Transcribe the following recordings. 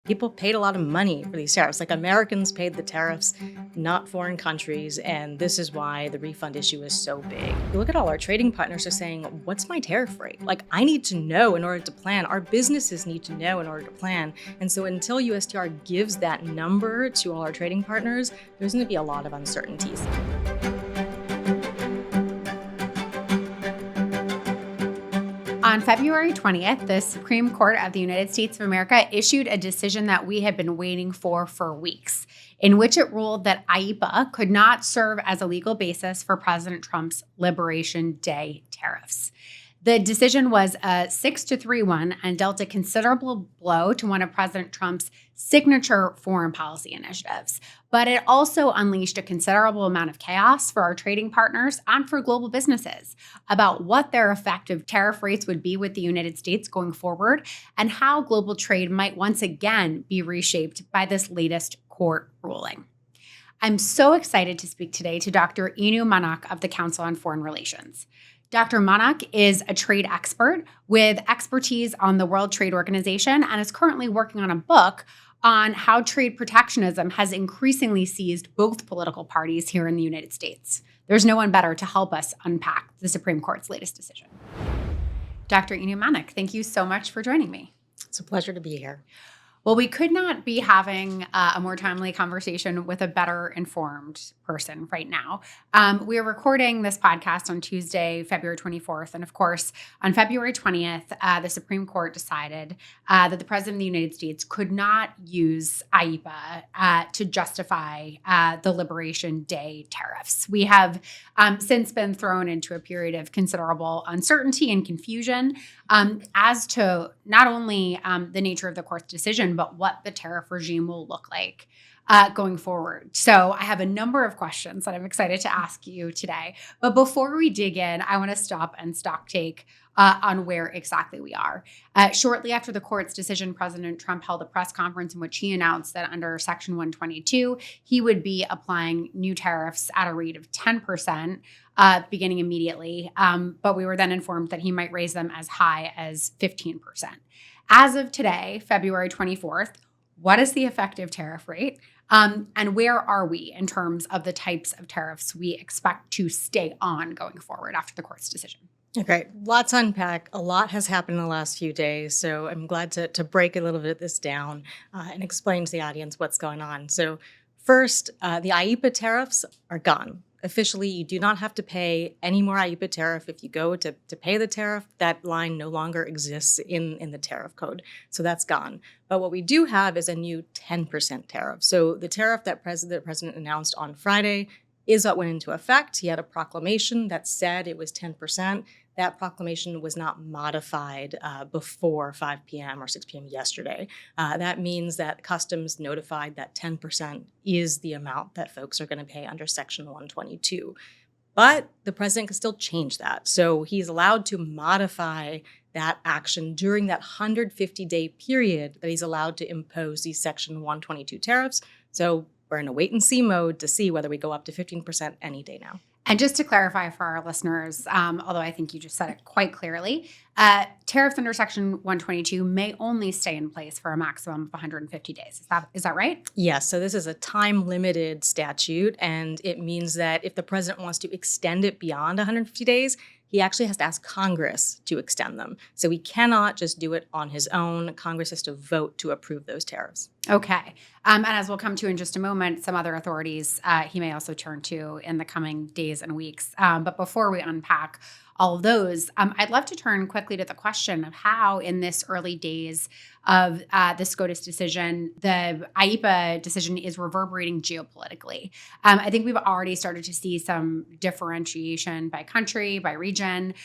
People paid a lot of money for these tariffs. Like Americans paid the tariffs, not foreign countries. And this is why the refund issue is so big. You look at all our trading partners are saying, what's my tariff rate? Like, I need to know in order to plan. Our businesses need to know in order to plan. And so until USTR gives that number to all our trading partners, there's going to be a lot of uncertainties. On February 20th, the Supreme Court of the United States of America issued a decision that we had been waiting for weeks, in which it ruled that IEEPA could not serve as a legal basis for President Trump's Liberation Day tariffs. The decision was a 6-3 one and dealt a considerable blow to one of President Trump's signature foreign policy initiatives. But it also unleashed a considerable amount of chaos for our trading partners and for global businesses about what their effective tariff rates would be with the United States going forward and how global trade might once again be reshaped by this latest court ruling. I'm so excited to speak today to Dr. Inu Manak of the Council on Foreign Relations. Dr. Manak is a trade expert with expertise on the World Trade Organization and is currently working on a book on how trade protectionism has increasingly seized both political parties here in the United States. There's no one better to help us unpack the Supreme Court's latest decision. Dr. Inu Manak, thank you so much for joining me. It's a pleasure to be here. Well, we could not be having a more timely conversation with a better informed person right now. We are recording this podcast on Tuesday, February 24th. And of course, on February 20th, the Supreme Court decided that the President of the United States could not use IEEPA to justify the Liberation Day tariffs. We have since been thrown into a period of considerable uncertainty and confusion as to not only the nature of the court's decision, but what the tariff regime will look like going forward. So I have a number of questions that I'm excited to ask you today. But before we dig in, I want to stop and stock take on where exactly we are. Shortly after the court's decision, President Trump held a press conference in which he announced that under Section 122, he would be applying new tariffs at a rate of 10%. Beginning immediately, but we were then informed that he might raise them as high as 15%. As of today, February 24th, what is the effective tariff rate? And where are we in terms of the types of tariffs we expect to stay on going forward after the court's decision? Okay, lots to unpack. A lot has happened in the last few days, so I'm glad to break a little bit of this down and explain to the audience what's going on. So first, the IEEPA tariffs are gone. Officially, you do not have to pay any more IEEPA tariff. If you go to pay the tariff, that line no longer exists in the tariff code. So that's gone. But what we do have is a new 10% tariff. So the tariff that the president announced on Friday is what went into effect. He had a proclamation that said it was 10%. That proclamation was not modified before 5 p.m. or 6 p.m. yesterday. That means that Customs notified that 10% is the amount that folks are going to pay under Section 122. But the president can still change that. So he's allowed to modify that action during that 150-day period that he's allowed to impose these Section 122 tariffs. So we're in a wait-and-see mode to see whether we go up to 15% any day now. And just to clarify for our listeners, although I think you just said it quite clearly, tariffs under Section 122 may only stay in place for a maximum of 150 days. Is that right? Yes. So this is a time-limited statute, and it means that if the president wants to extend it beyond 150 days, he actually has to ask Congress to extend them. So he cannot just do it on his own. Congress has to vote to approve those tariffs. Okay. And as we'll come to in just a moment, some other authorities he may also turn to in the coming days and weeks. But before we unpack all of those, I'd love to turn quickly to the question of how in this early days of the SCOTUS decision, the IEEPA decision is reverberating geopolitically. I think we've already started to see some differentiation by country, by region.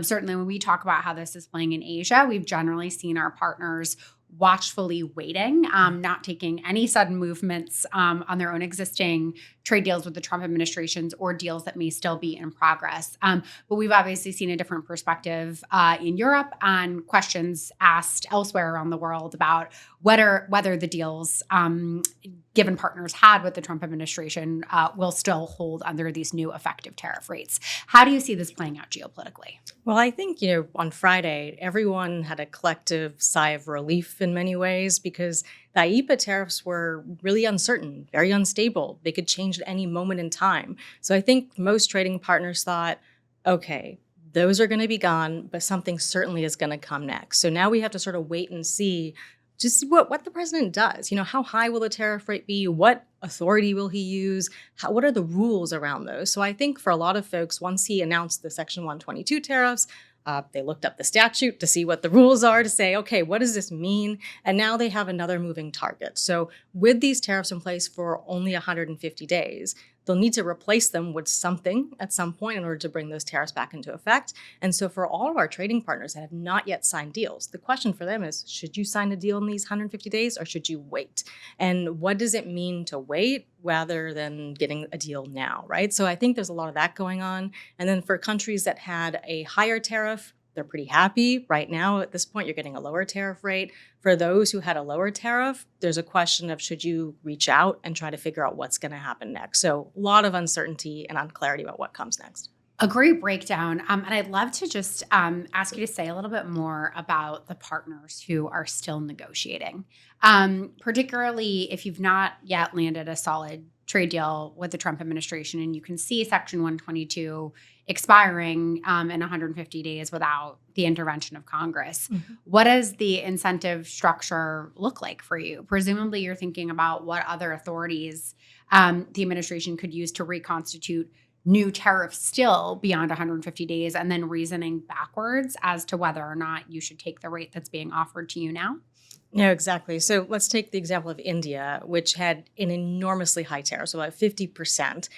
Certainly when we talk about how this is playing in Asia, we've generally seen our partners watchfully waiting, not taking any sudden movements on their own existing trade deals with the Trump administrations or deals that may still be in progress. But we've obviously seen a different perspective in Europe and questions asked elsewhere around the world about whether the deals given partners had with the Trump administration will still hold under these new effective tariff rates. How do you see this playing out geopolitically? Well, I think, on Friday, everyone had a collective sigh of relief in many ways because The IEEPA tariffs were really uncertain, very unstable. They could change at any moment in time. So I think most trading partners thought, okay, those are going to be gone, but something certainly is going to come next. So now we have to sort of wait and see just what the president does. How high will the tariff rate be? What authority will he use? What are the rules around those? So I think for a lot of folks, once he announced the Section 122 tariffs, they looked up the statute to see what the rules are to say, okay, what does this mean? And now they have another moving target. So with these tariffs in place for only 150 days, they'll need to replace them with something at some point in order to bring those tariffs back into effect. And so for all of our trading partners that have not yet signed deals, the question for them is, should you sign a deal in these 150 days or should you wait? And what does it mean to wait rather than getting a deal now, right? So I think there's a lot of that going on. And then for countries that had a higher tariff, they're pretty happy. Right now, at this point, you're getting a lower tariff rate. For those who had a lower tariff, there's a question of should you reach out and try to figure out what's going to happen next. So a lot of uncertainty and unclarity about what comes next. A great breakdown. And I'd love to just ask you to say a little bit more about the partners who are still negotiating, particularly if you've not yet landed a solid trade deal with the Trump administration and you can see Section 122 expiring in 150 days without the intervention of Congress. Mm-hmm. What does the incentive structure look like for you? Presumably you're thinking about what other authorities the administration could use to reconstitute new tariffs still beyond 150 days and then reasoning backwards as to whether or not you should take the rate that's being offered to you now? No, exactly. So let's take the example of India, which had an enormously high tariff, so about 50%.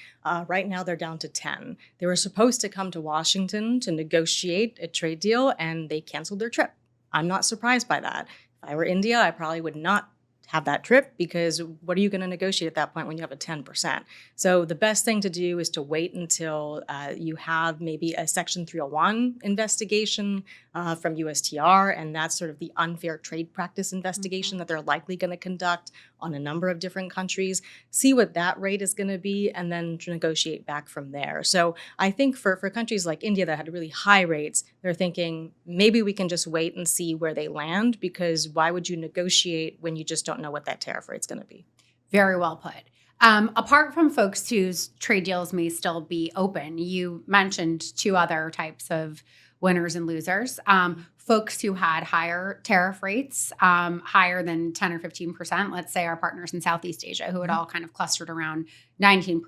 Right now, they're down to 10. They were supposed to come to Washington to negotiate a trade deal, and they canceled their trip. I'm not surprised by that. If I were India, I probably would not have that trip because what are you going to negotiate at that point when you have a 10%? So the best thing to do is to wait until you have maybe a Section 301 investigation from USTR, and that's sort of the unfair trade practice investigation that they're likely going to conduct on a number of different countries, see what that rate is going to be, and then to negotiate back from there. So I think for countries like India that had really high rates, they're thinking maybe we can just wait and see where they land, because why would you negotiate when you just don't know what that tariff rate's going to be? Very well put. Apart from folks whose trade deals may still be open, you mentioned two other types of winners and losers. Folks who had higher tariff rates, higher than 10 or 15%, let's say our partners in Southeast Asia, who had all kind of clustered around 19%,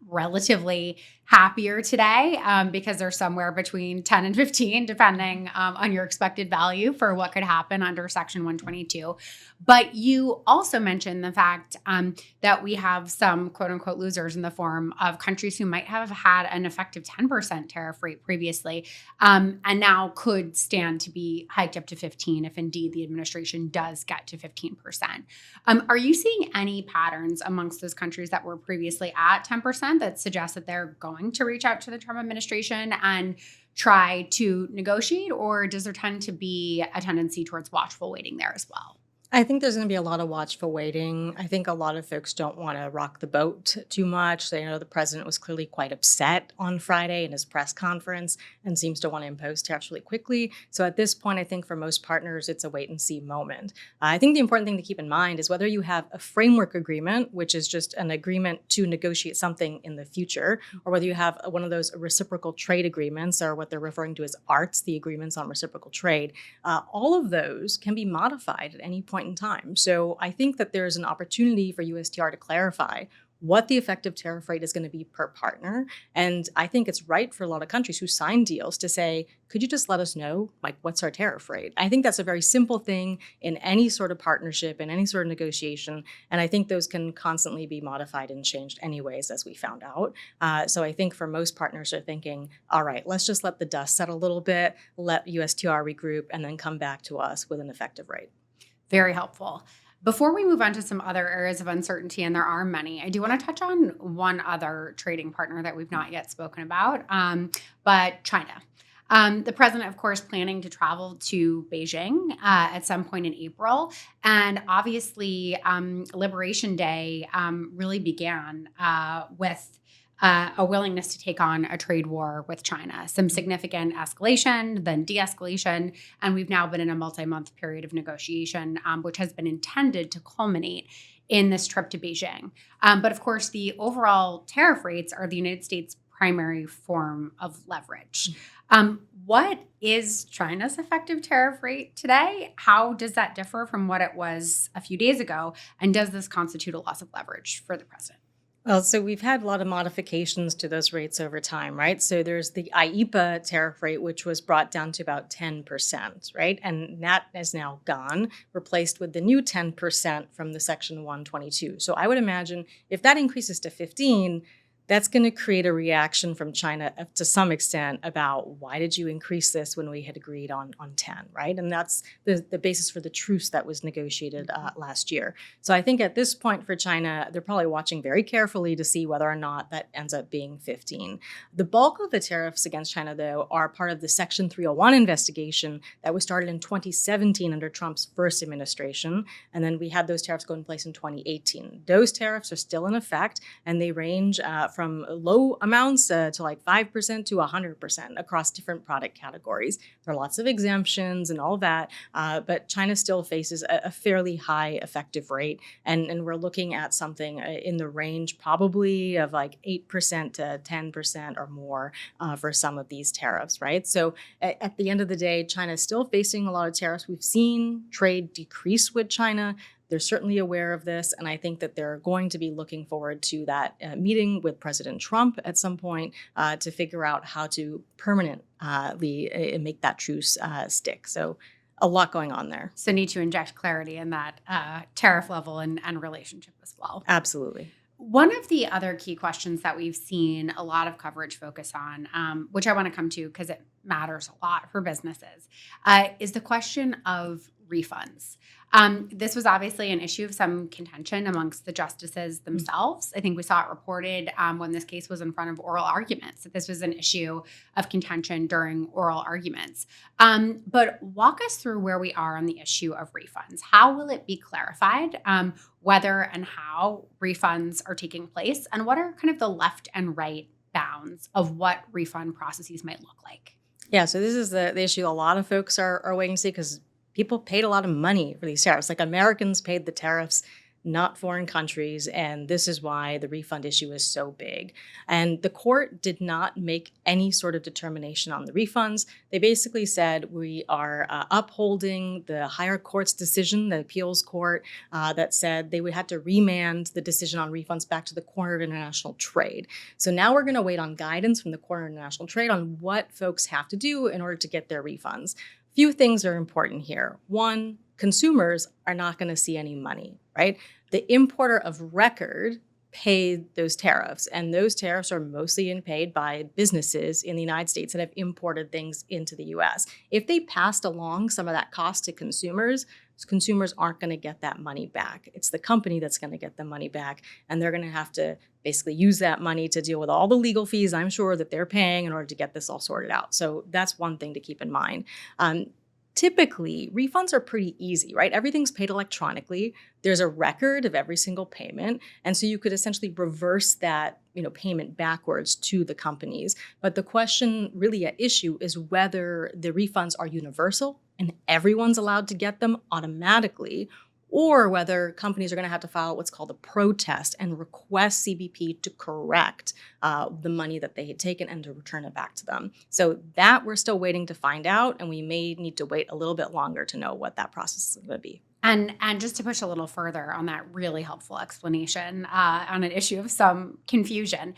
relatively happier today because they're somewhere between 10 and 15, depending on your expected value for what could happen under Section 122. But you also mentioned the fact that we have some quote unquote losers in the form of countries who might have had an effective 10% tariff rate previously and now could stand to be hiked up to 15 if indeed the administration does get to 15%. Are you seeing any patterns amongst those countries that were previously at 10% that suggest that they're going to reach out to the Trump administration and try to negotiate, or does there tend to be a tendency towards watchful waiting there as well? I think there's going to be a lot of watchful waiting. I think a lot of folks don't want to rock the boat too much. They know the president was clearly quite upset on Friday in his press conference and seems to want to impose tariffs really quickly. So at this point, I think for most partners, it's a wait and see moment. I think the important thing to keep in mind is whether you have a framework agreement, which is just an agreement to negotiate something in the future, or whether you have one of those reciprocal trade agreements, or what they're referring to as ARTs, the agreements on reciprocal trade. All of those can be modified at any point in time. So I think that there's an opportunity for USTR to clarify what the effective tariff rate is going to be per partner. And I think it's right for a lot of countries who sign deals to say, could you just let us know, like, what's our tariff rate? I think that's a very simple thing in any sort of partnership, in any sort of negotiation. And I think those can constantly be modified and changed anyways, as we found out. So I think for most partners are thinking, all right, let's just let the dust settle a little bit, let USTR regroup, and then come back to us with an effective rate. Very helpful. Before we move on to some other areas of uncertainty, and there are many, I do want to touch on one other trading partner that we've not yet spoken about, but China. The president, of course, planning to travel to Beijing at some point in April. And obviously, Liberation Day really began with a willingness to take on a trade war with China, some significant escalation, then de-escalation, and we've now been in a multi-month period of negotiation, which has been intended to culminate in this trip to Beijing. But of course, the overall tariff rates are the United States' primary form of leverage. What is China's effective tariff rate today? How does that differ from what it was a few days ago? And does this constitute a loss of leverage for the president? Well, so we've had a lot of modifications to those rates over time, right? So there's the IEEPA tariff rate, which was brought down to about 10%, right? And that is now gone, replaced with the new 10% from the Section 122. So I would imagine if that increases to 15, that's going to create a reaction from China to some extent about why did you increase this when we had agreed on 10, right? And that's the basis for the truce that was negotiated last year. So I think at this point for China, they're probably watching very carefully to see whether or not that ends up being 15. The bulk of the tariffs against China, though, are part of the Section 301 investigation that was started in 2017 under Trump's first administration. And then we had those tariffs go in place in 2018. Those tariffs are still in effect, and they range from low amounts to like 5% to 100% across different product categories. There are lots of exemptions and all that, but China still faces a fairly high effective rate. And we're looking at something in the range probably of like 8% to 10% or more for some of these tariffs, right? So at the end of the day, China is still facing a lot of tariffs. We've seen trade decrease with China. They're certainly aware of this, and I think that they're going to be looking forward to that meeting with President Trump at some point to figure out how to permanently make that truce stick. So a lot going on there. So need to inject clarity in that tariff level and relationship as well. Absolutely. One of the other key questions that we've seen a lot of coverage focus on, which I want to come to because it matters a lot for businesses, is the question of refunds. This was obviously an issue of some contention amongst the justices themselves. I think we saw it reported when this case was in front of oral arguments, that this was an issue of contention during oral arguments. But walk us through where we are on the issue of refunds. How will it be clarified whether and how refunds are taking place? And what are kind of the left and right bounds of what refund processes might look like? Yeah, so this is the issue a lot of folks are waiting to see because people paid a lot of money for these tariffs. Like Americans paid the tariffs, not foreign countries. And this is why the refund issue is so big. And the court did not make any sort of determination on the refunds. They basically said we are upholding the higher court's decision, the appeals court, that said they would have to remand the decision on refunds back to the Court of International Trade. So now we're going to wait on guidance from the Court of International Trade on what folks have to do in order to get their refunds. Few things are important here. One, consumers are not going to see any money, right? The importer of record paid those tariffs, and those tariffs are mostly paid by businesses in the United States that have imported things into the U.S. If they passed along some of that cost to consumers aren't going to get that money back. It's the company that's going to get the money back, and they're going to have to basically use that money to deal with all the legal fees, I'm sure, that they're paying in order to get this all sorted out. So that's one thing to keep in mind. Typically, refunds are pretty easy, right? Everything's paid electronically. There's a record of every single payment. And so you could essentially reverse that, payment backwards to the companies. But the question really at issue is whether the refunds are universal and everyone's allowed to get them automatically, or whether companies are going to have to file what's called a protest and request CBP to correct the money that they had taken and to return it back to them. So that we're still waiting to find out, and we may need to wait a little bit longer to know what that process is going to be. And just to push a little further on that really helpful explanation on an issue of some confusion,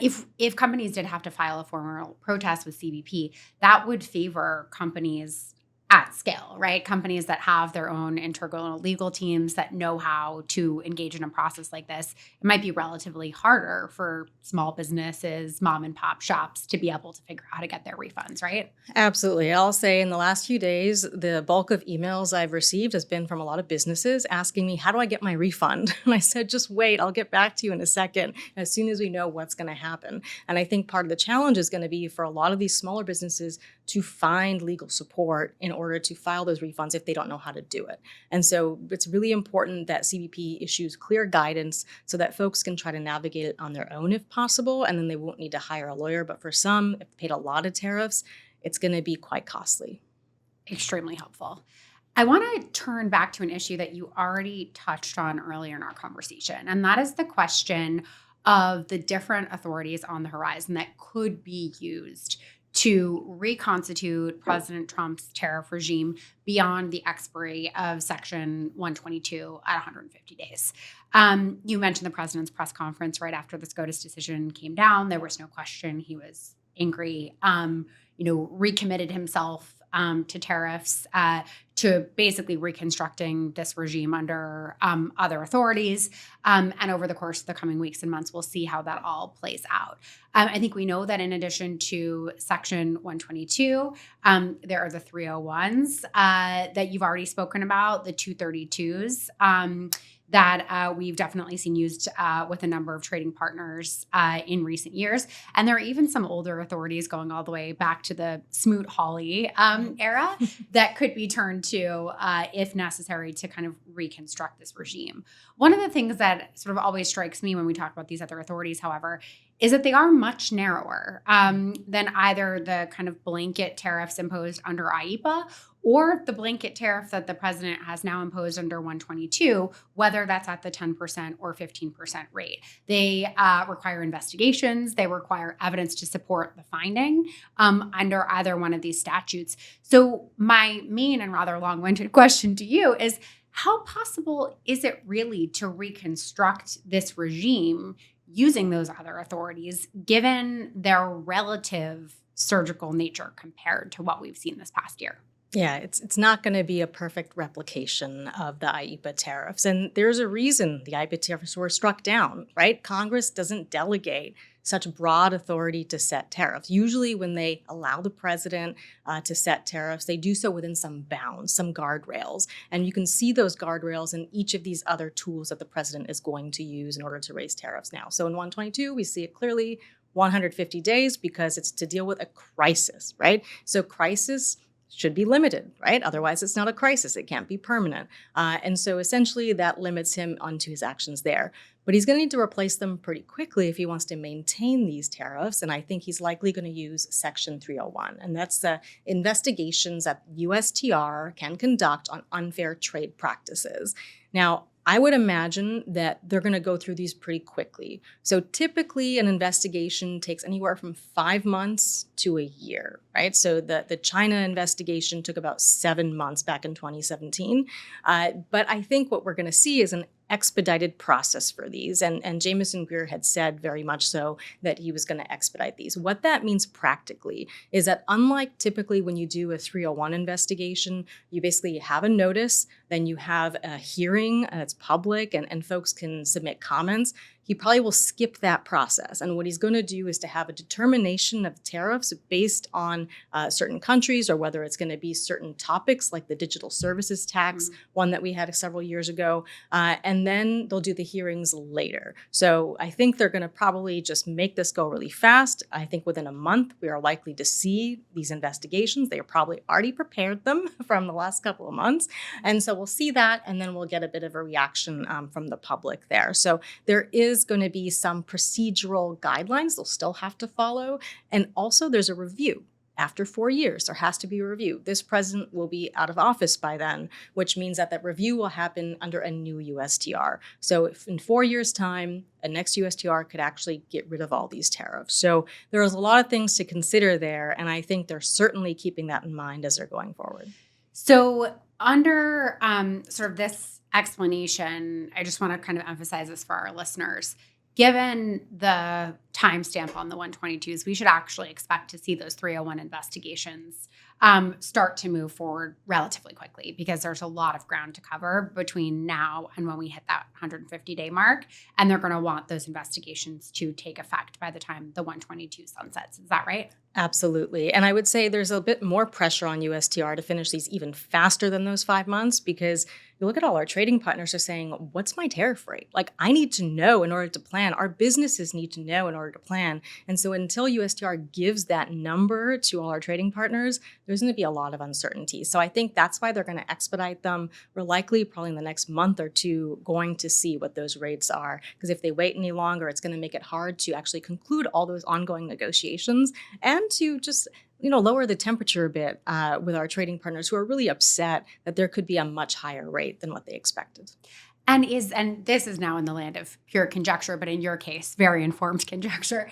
if companies did have to file a formal protest with CBP, that would favor companies at scale, right? Companies that have their own internal legal teams that know how to engage in a process like this. It might be relatively harder for small businesses, mom and pop shops to be able to figure out how to get their refunds, right? Absolutely. I'll say in the last few days, the bulk of emails I've received has been from a lot of businesses asking me, how do I get my refund? And I said, just wait, I'll get back to you in a second, as soon as we know what's going to happen. And I think part of the challenge is going to be for a lot of these smaller businesses to find legal support in order order to file those refunds if they don't know how to do it. And so it's really important that CBP issues clear guidance so that folks can try to navigate it on their own if possible, and then they won't need to hire a lawyer. But for some, if they paid a lot of tariffs, it's going to be quite costly. Extremely helpful. I want to turn back to an issue that you already touched on earlier in our conversation, and that is the question of the different authorities on the horizon that could be used to reconstitute President Trump's tariff regime beyond the expiry of Section 122 at 150 days. You mentioned the president's press conference right after the SCOTUS decision came down. There was no question he was angry, recommitted himself to tariffs, to basically reconstructing this regime under other authorities. And over the course of the coming weeks and months, we'll see how that all plays out. I think we know that in addition to Section 122, there are the 301s that you've already spoken about, the 232s. That we've definitely seen used with a number of trading partners in recent years. And there are even some older authorities going all the way back to the Smoot-Hawley era that could be turned to, if necessary, to kind of reconstruct this regime. One of the things that sort of always strikes me when we talk about these other authorities, however, is that they are much narrower than either the kind of blanket tariffs imposed under IEEPA or the blanket tariff that the president has now imposed under 122, whether that's at the 10% or 15% rate. They require investigations. They require evidence to support the finding under either one of these statutes. So my main and rather long-winded question to you is, how possible is it really to reconstruct this regime using those other authorities, given their relative surgical nature compared to what we've seen this past year? Yeah, it's not going to be a perfect replication of the IEEPA tariffs. And there's a reason the IEEPA tariffs were struck down, right? Congress doesn't delegate such broad authority to set tariffs. Usually when they allow the president to set tariffs, they do so within some bounds, some guardrails. And you can see those guardrails in each of these other tools that the president is going to use in order to raise tariffs now. So in 122, we see it clearly, 150 days, because it's to deal with a crisis, right? So crisis should be limited, right? Otherwise, it's not a crisis. It can't be permanent. And so essentially that limits him onto his actions there. But he's going to need to replace them pretty quickly if he wants to maintain these tariffs. And I think he's likely going to use Section 301. And that's the investigations that USTR can conduct on unfair trade practices. Now, I would imagine that they're going to go through these pretty quickly. So typically an investigation takes anywhere from 5 months to a year, right? So the China investigation took about 7 months back in 2017. But I think what we're going to see is an expedited process for these. And Jamieson Greer had said very much so that he was going to expedite these. What that means practically is that unlike typically when you do a 301 investigation, you basically have a notice, then you have a hearing, it's public, and folks can submit comments. He probably will skip that process. And what he's going to do is to have a determination of tariffs based on certain countries, or whether it's going to be certain topics like the digital services tax, one that we had several years ago. And then they'll do the hearings later. So I think they're going to probably just make this go really fast. I think within a month, we are likely to see these investigations. They are probably already prepared them from the last couple of months. And so we'll see that, and then we'll get a bit of a reaction from the public there. So there is going to be some procedural guidelines they'll still have to follow. And also there's a review. After 4 years, there has to be a review. This president will be out of office by then, which means that that review will happen under a new USTR. So if in 4 years' time, a next USTR could actually get rid of all these tariffs. So there's a lot of things to consider there. And I think they're certainly keeping that in mind as they're going forward. So under sort of this explanation, I just want to kind of emphasize this for our listeners. Given the timestamp on the 122s, we should actually expect to see those 301 investigations start to move forward relatively quickly, because there's a lot of ground to cover between now and when we hit that 150-day mark. And they're going to want those investigations to take effect by the time the 122 sunsets. Is that right? Absolutely. And I would say there's a bit more pressure on USTR to finish these even faster than those 5 months, because you look at all our trading partners are saying, what's my tariff rate? Like, I need to know in order to plan. Our businesses need to know in order to plan. And so until USTR gives that number to all our trading partners, there's going to be a lot of uncertainty. So I think that's why they're going to expedite them. We're likely probably in the next month or two going to see what those rates are. Because if they wait any longer, it's going to make it hard to actually conclude all those ongoing negotiations and to just lower the temperature a bit with our trading partners who are really upset that there could be a much higher rate than what they expected. And this is now in the land of pure conjecture, but in your case, very informed conjecture.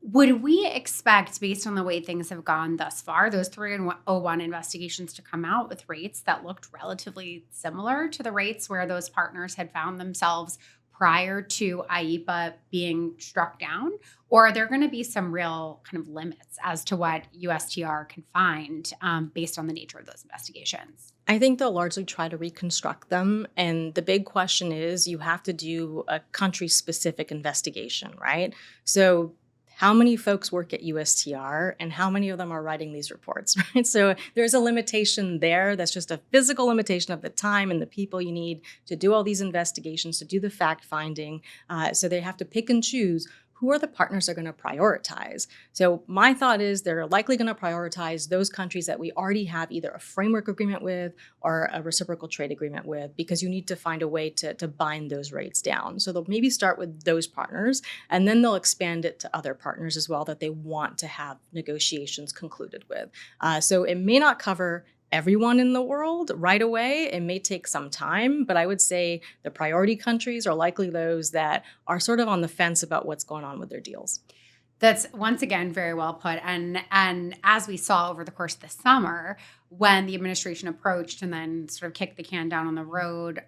Would we expect, based on the way things have gone thus far, those 301 investigations to come out with rates that looked relatively similar to the rates where those partners had found themselves prior to IEEPA being struck down? Or are there going to be some real kind of limits as to what USTR can find based on the nature of those investigations? I think they'll largely try to reconstruct them. And the big question is you have to do a country-specific investigation, right? So how many folks work at USTR and how many of them are writing these reports, right? So there's a limitation there. That's just a physical limitation of the time and the people you need to do all these investigations, to do the fact finding. So they have to pick and choose who are the partners they're going to prioritize. So my thought is they're likely going to prioritize those countries that we already have either a framework agreement with or a reciprocal trade agreement with, because you need to find a way to bind those rates down. So they'll maybe start with those partners, and then they'll expand it to other partners as well that they want to have negotiations concluded with. So it may not cover everyone in the world right away. It may take some time, but I would say the priority countries are likely those that are sort of on the fence about what's going on with their deals. That's once again very well put. And as we saw over the course of the summer, when the administration approached and then sort of kicked the can down on the road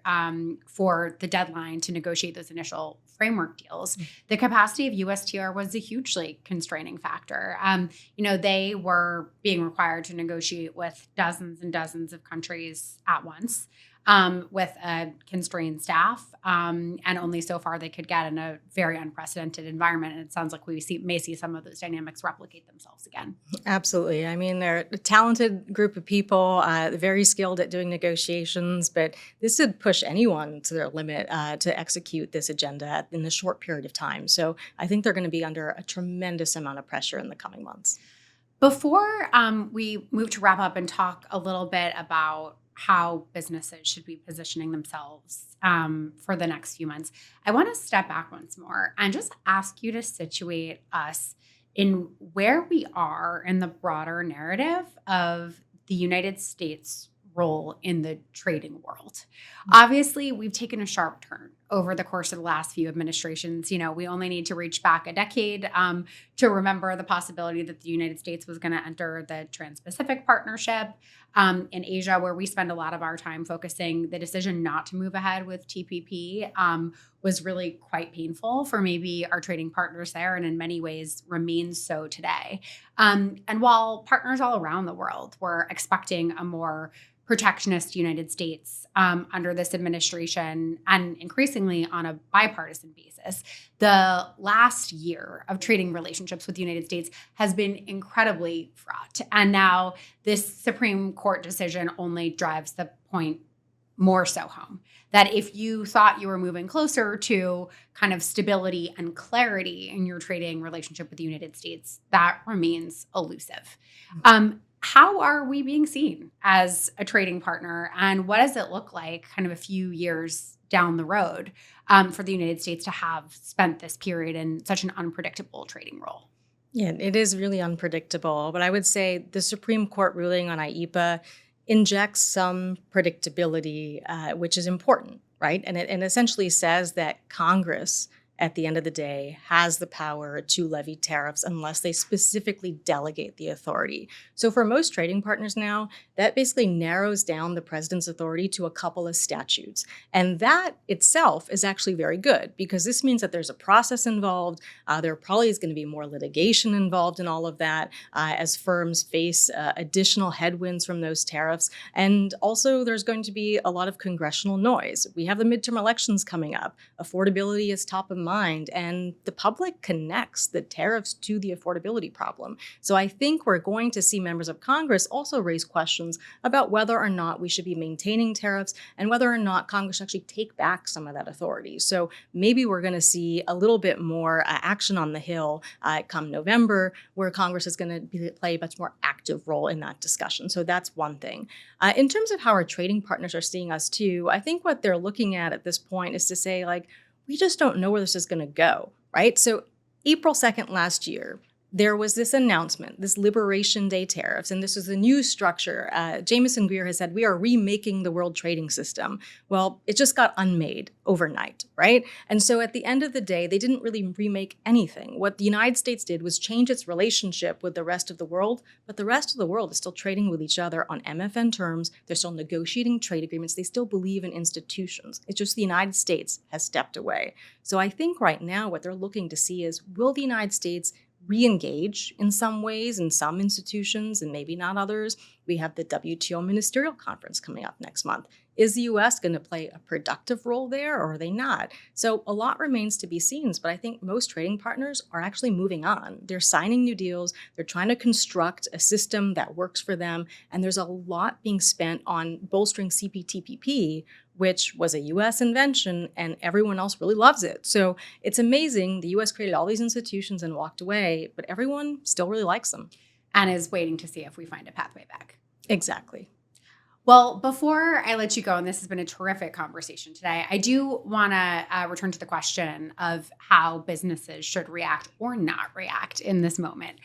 for the deadline to negotiate those initial framework deals, the capacity of USTR was a hugely constraining factor. They were being required to negotiate with dozens and dozens of countries at once. With a constrained staff, and only so far they could get in a very unprecedented environment. And it sounds like we may see some of those dynamics replicate themselves again. Absolutely. I mean, they're a talented group of people, very skilled at doing negotiations, but this would push anyone to their limit to execute this agenda in a short period of time. So I think they're going to be under a tremendous amount of pressure in the coming months. Before we move to wrap up and talk a little bit about how businesses should be positioning themselves for the next few months, I want to step back once more and just ask you to situate us in where we are in the broader narrative of the United States' role in the trading world. Obviously, we've taken a sharp turn over the course of the last few administrations. We only need to reach back a decade to remember the possibility that the United States was going to enter the Trans-Pacific Partnership in Asia, where we spend a lot of our time focusing. The decision not to move ahead with TPP was really quite painful for maybe our trading partners there, and in many ways remains so today. And while partners all around the world were expecting a more protectionist United States under this administration, and increasingly on a bipartisan basis, the last year of trading relationships with the United States has been incredibly fraught. And now this Supreme Court decision only drives the point more so home, that if you thought you were moving closer to kind of stability and clarity in your trading relationship with the United States, that remains elusive. How are we being seen as a trading partner, and what does it look like kind of a few years down the road for the United States to have spent this period in such an unpredictable trading role? Yeah, it is really unpredictable, but I would say the Supreme Court ruling on IEEPA injects some predictability, which is important, right? And it essentially says that Congress, at the end of the day, has the power to levy tariffs unless they specifically delegate the authority. So for most trading partners now, that basically narrows down the president's authority to a couple of statutes. And that itself is actually very good, because this means that there's a process involved. There probably is going to be more litigation involved in all of that as firms face additional headwinds from those tariffs. And also there's going to be a lot of congressional noise. We have the midterm elections coming up. Affordability is top of mind, and the public connects the tariffs to the affordability problem. So I think we're going to see members of Congress also raise questions about whether or not we should be maintaining tariffs and whether or not Congress should actually take back some of that authority. So maybe we're going to see a little bit more action on the Hill come November, where Congress is going to play a much more active role in that discussion. So that's one thing. In terms of how our trading partners are seeing us too, I think what they're looking at this point is to say, like, we just don't know where this is going to go, right? So April 2nd last year, there was this announcement, this Liberation Day tariffs, and this is a new structure. Jameson Greer has said, we are remaking the world trading system. Well, it just got unmade overnight, right? And so at the end of the day, they didn't really remake anything. What the United States did was change its relationship with the rest of the world, but the rest of the world is still trading with each other on MFN terms. They're still negotiating trade agreements. They still believe in institutions. It's just the United States has stepped away. So I think right now what they're looking to see is, will the United States re-engage in some ways in some institutions and maybe not others? We have the WTO Ministerial Conference coming up next month. Is the U.S. going to play a productive role there, or are they not? So a lot remains to be seen, but I think most trading partners are actually moving on. They're signing new deals. They're trying to construct a system that works for them, and there's a lot being spent on bolstering CPTPP, which was a U.S. invention, and everyone else really loves it. So it's amazing. The U.S. created all these institutions and walked away, but everyone still really likes them. And is waiting to see if we find a pathway back. Exactly. Well, before I let you go, and this has been a terrific conversation today, I do want to return to the question of how businesses should react or not react in this moment,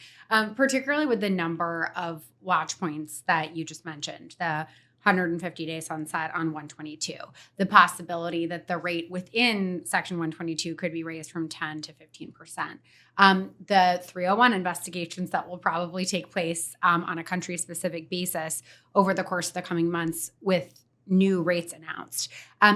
particularly with the number of watch points that you just mentioned, the 150-day sunset on 122, the possibility that the rate within Section 122 could be raised from 10 to 15%, the 301 investigations that will probably take place on a country-specific basis over the course of the coming months with new rates announced.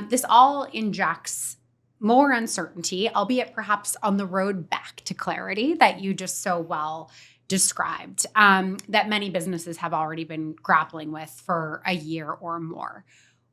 This all injects more uncertainty, albeit perhaps on the road back to clarity that you just so well described, that many businesses have already been grappling with for a year or more.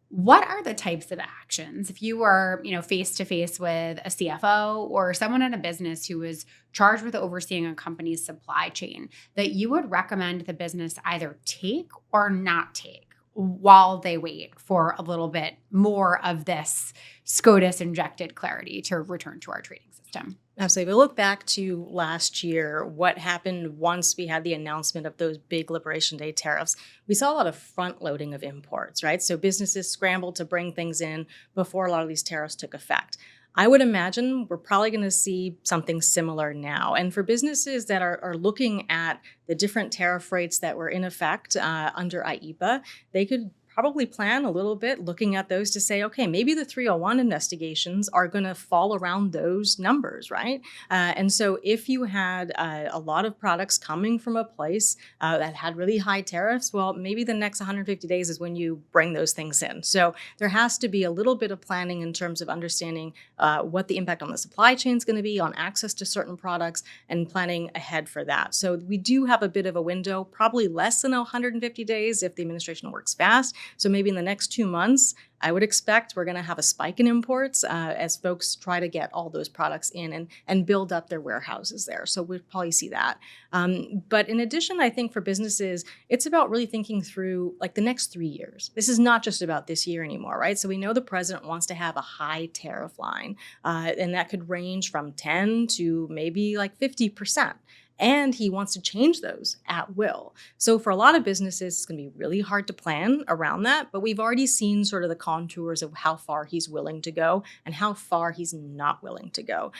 What are the types of actions, if you were, face to face with a CFO or someone in a business who is charged with overseeing a company's supply chain, that you would recommend the business either take or not take while they wait for a little bit more of this SCOTUS injected clarity to return to our trading system? Absolutely. If we look back to last year, what happened once we had the announcement of those big Liberation Day tariffs, we saw a lot of front loading of imports, right? So businesses scrambled to bring things in before a lot of these tariffs took effect. I would imagine we're probably going to see something similar now. And for businesses that are looking at the different tariff rates that were in effect under IEEPA, they could probably plan a little bit looking at those to say, okay, maybe the 301 investigations are going to fall around those numbers, right? And so if you had a lot of products coming from a place that had really high tariffs, well, maybe the next 150 days is when you bring those things in. So there has to be a little bit of planning in terms of understanding what the impact on the supply chain is going to be, on access to certain products, and planning ahead for that. So we do have a bit of a window, probably less than 150 days if the administration works fast. So maybe in the next 2 months, I would expect we're going to have a spike in imports as folks try to get all those products in and build up their warehouses there. So we'll probably see that. But in addition, I think for businesses, it's about really thinking through like the next 3 years. This is not just about this year anymore, right? So we know the president wants to have a high tariff line, and that could range from 10 to maybe like 50%. And he wants to change those at will. So for a lot of businesses, it's going to be really hard to plan around that. But we've already seen sort of the contours of how far he's willing to go and how far he's not willing to go.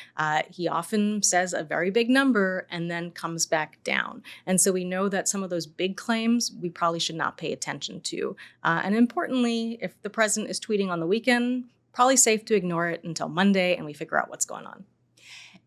He often says a very big number and then comes back down. And so we know that some of those big claims we probably should not pay attention to. And importantly, if the president is tweeting on the weekend, probably safe to ignore it until Monday and we figure out what's going on.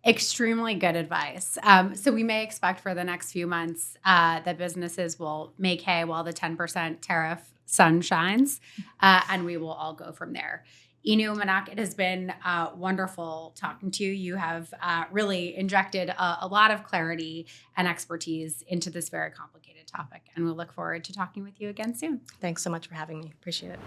Extremely good advice. So we may expect for the next few months that businesses will make hay while the 10% tariff sun shines, and we will all go from there. Inu Manak, it has been wonderful talking to you. You have really injected a lot of clarity and expertise into this very complicated topic, and we'll look forward to talking with you again soon. Thanks so much for having me. Appreciate it.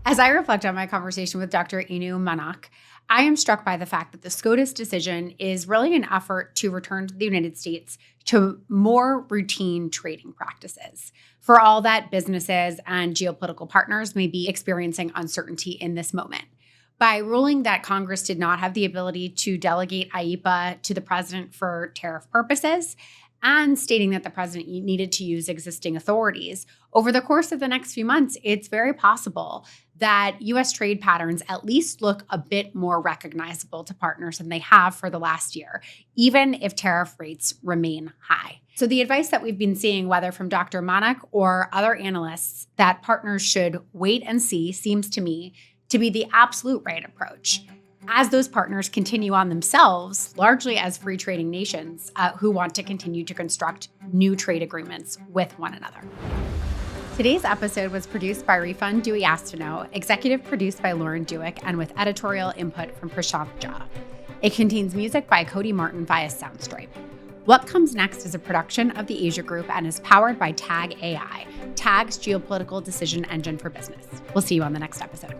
As I reflect on my conversation with Dr. Inu Manak, I am struck by the fact that the SCOTUS decision is really an effort to return to the United States to more routine trading practices. For all that businesses and geopolitical partners may be experiencing uncertainty in this moment. By ruling that Congress did not have the ability to delegate IEEPA to the president for tariff purposes, and stating that the president needed to use existing authorities, over the course of the next few months, it's very possible that U.S. trade patterns at least look a bit more recognizable to partners than they have for the last year, even if tariff rates remain high. So the advice that we've been seeing, whether from Dr. Manak or other analysts, that partners should wait and see, seems to me to be the absolute right approach, as those partners continue on themselves, largely as free trading nations who want to continue to construct new trade agreements with one another. Today's episode was produced by Refund Dewey Astino, executive produced by Lauren Dewick, and with editorial input from Prashant Jha. It contains music by Cody Martin via Soundstripe. What Comes Next is a production of the Asia Group and is powered by Tag AI, Tag's geopolitical decision engine for business. We'll see you on the next episode.